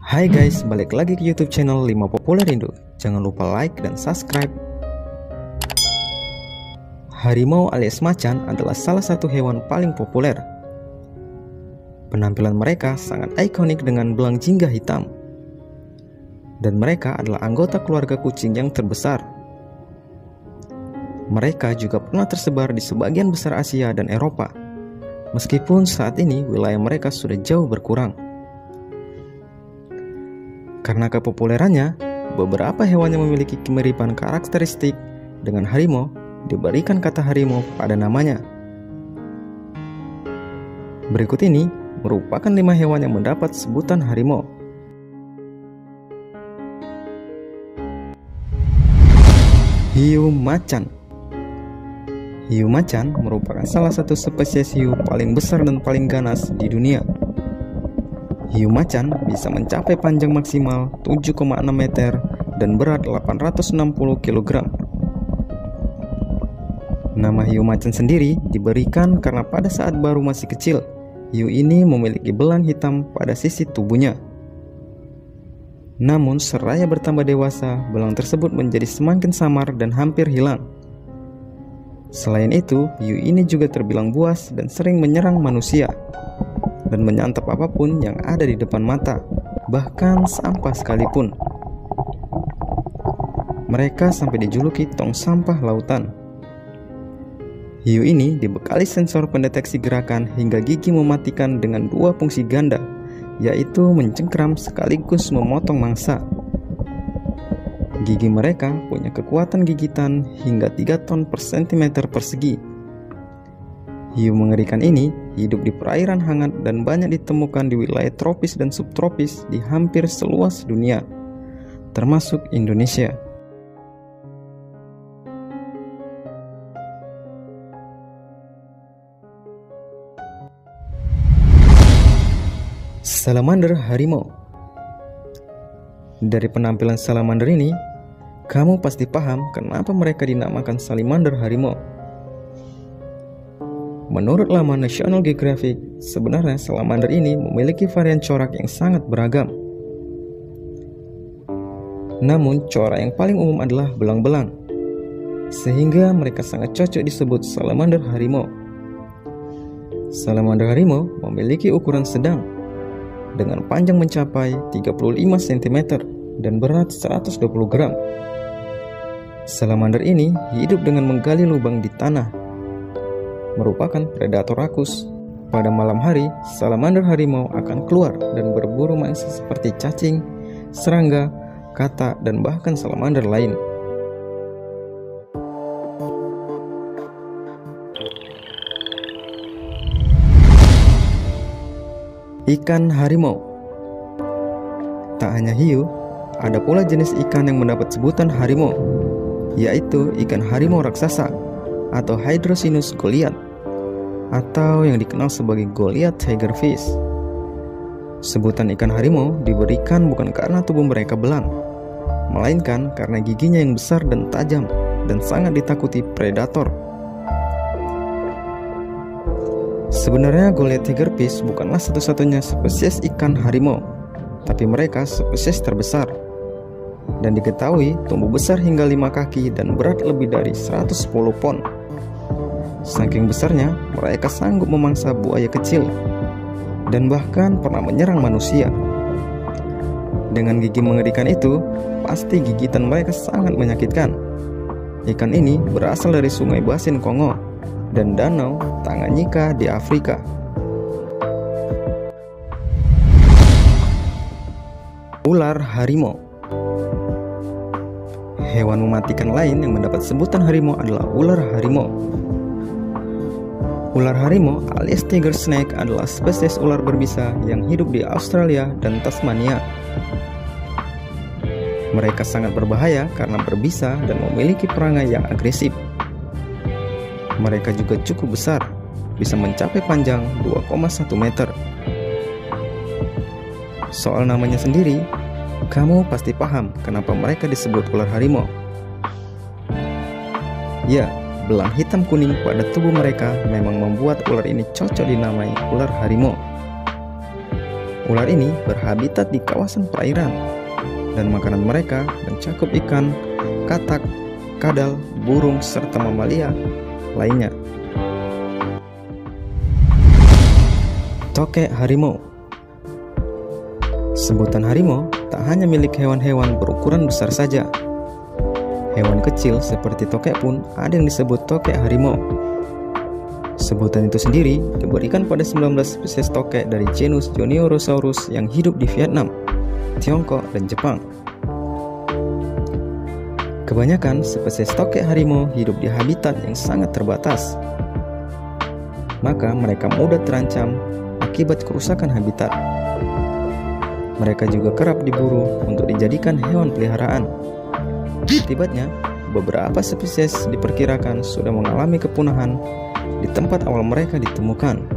Hai guys, balik lagi ke YouTube channel 5 Populer Indo. Jangan lupa like dan subscribe. Harimau alias macan adalah salah satu hewan paling populer. Penampilan mereka sangat ikonik dengan belang jingga hitam. Dan mereka adalah anggota keluarga kucing yang terbesar. Mereka juga pernah tersebar di sebagian besar Asia dan Eropa. Meskipun saat ini wilayah mereka sudah jauh berkurang. Karena kepopulerannya, beberapa hewan yang memiliki kemiripan karakteristik dengan harimau diberikan kata harimau pada namanya. Berikut ini merupakan 5 hewan yang mendapat sebutan harimau. Hiu macan. Hiu macan merupakan salah satu spesies hiu paling besar dan paling ganas di dunia. Hiu macan bisa mencapai panjang maksimal 7,6 meter dan berat 860 kg. Nama hiu macan sendiri diberikan karena pada saat baru masih kecil, hiu ini memiliki belang hitam pada sisi tubuhnya. Namun seraya bertambah dewasa, belang tersebut menjadi semakin samar dan hampir hilang. Selain itu, hiu ini juga terbilang buas dan sering menyerang manusia dan menyantap apapun yang ada di depan mata, bahkan sampah sekalipun. Mereka sampai dijuluki tong sampah lautan. Hiu ini dibekali sensor pendeteksi gerakan hingga gigi mematikan dengan 2 fungsi ganda, yaitu mencengkram sekaligus memotong mangsa. Gigi mereka punya kekuatan gigitan hingga 3 ton per sentimeter persegi. Hiu mengerikan ini hidup di perairan hangat dan banyak ditemukan di wilayah tropis dan subtropis di hampir seluas dunia, termasuk Indonesia. Salamander harimau. Dari penampilan salamander ini, kamu pasti paham kenapa mereka dinamakan salamander harimau. Menurut laman National Geographic, sebenarnya salamander ini memiliki varian corak yang sangat beragam. Namun, corak yang paling umum adalah belang-belang, sehingga mereka sangat cocok disebut salamander harimau. Salamander harimau memiliki ukuran sedang, dengan panjang mencapai 35 cm dan berat 120 gram. Salamander ini hidup dengan menggali lubang di tanah, merupakan predator rakus. Pada malam hari, salamander harimau akan keluar dan berburu mangsa seperti cacing, serangga, katak, dan bahkan salamander lain. Ikan harimau. Tak hanya hiu, ada pula jenis ikan yang mendapat sebutan harimau, yaitu ikan harimau raksasa atau Hydrocinus goliath, atau yang dikenal sebagai Goliath tigerfish. Sebutan ikan harimau diberikan bukan karena tubuh mereka belang, melainkan karena giginya yang besar dan tajam dan sangat ditakuti predator. Sebenarnya Goliath tigerfish bukanlah satu-satunya spesies ikan harimau, tapi mereka spesies terbesar dan diketahui tumbuh besar hingga 5 kaki dan berat lebih dari 110 pon. Saking besarnya, mereka sanggup memangsa buaya kecil dan bahkan pernah menyerang manusia. Dengan gigi mengerikan itu, pasti gigitan mereka sangat menyakitkan. Ikan ini berasal dari sungai Basin Kongo dan danau Tanganyika di Afrika. Ular harimau. Hewan mematikan lain yang mendapat sebutan harimau adalah ular harimau. Ular harimau alias tiger snake adalah spesies ular berbisa yang hidup di Australia dan Tasmania. Mereka sangat berbahaya karena berbisa dan memiliki perangai yang agresif. Mereka juga cukup besar, bisa mencapai panjang 2,1 meter. Soal namanya sendiri, kamu pasti paham kenapa mereka disebut ular harimau. Ya, belang hitam kuning pada tubuh mereka memang membuat ular ini cocok dinamai ular harimau. Ular ini berhabitat di kawasan perairan, dan makanan mereka mencakup ikan, katak, kadal, burung, serta mamalia lainnya. Tokek harimau. Sebutan harimau tak hanya milik hewan-hewan berukuran besar saja. Hewan kecil seperti tokek pun ada yang disebut tokek harimau. Sebutan itu sendiri diberikan pada 19 spesies tokek dari genus Juniorosaurus yang hidup di Vietnam, Tiongkok, dan Jepang. Kebanyakan spesies tokek harimau hidup di habitat yang sangat terbatas, maka mereka mudah terancam akibat kerusakan habitat. Mereka juga kerap diburu untuk dijadikan hewan peliharaan. Akibatnya, beberapa spesies diperkirakan sudah mengalami kepunahan di tempat awal mereka ditemukan.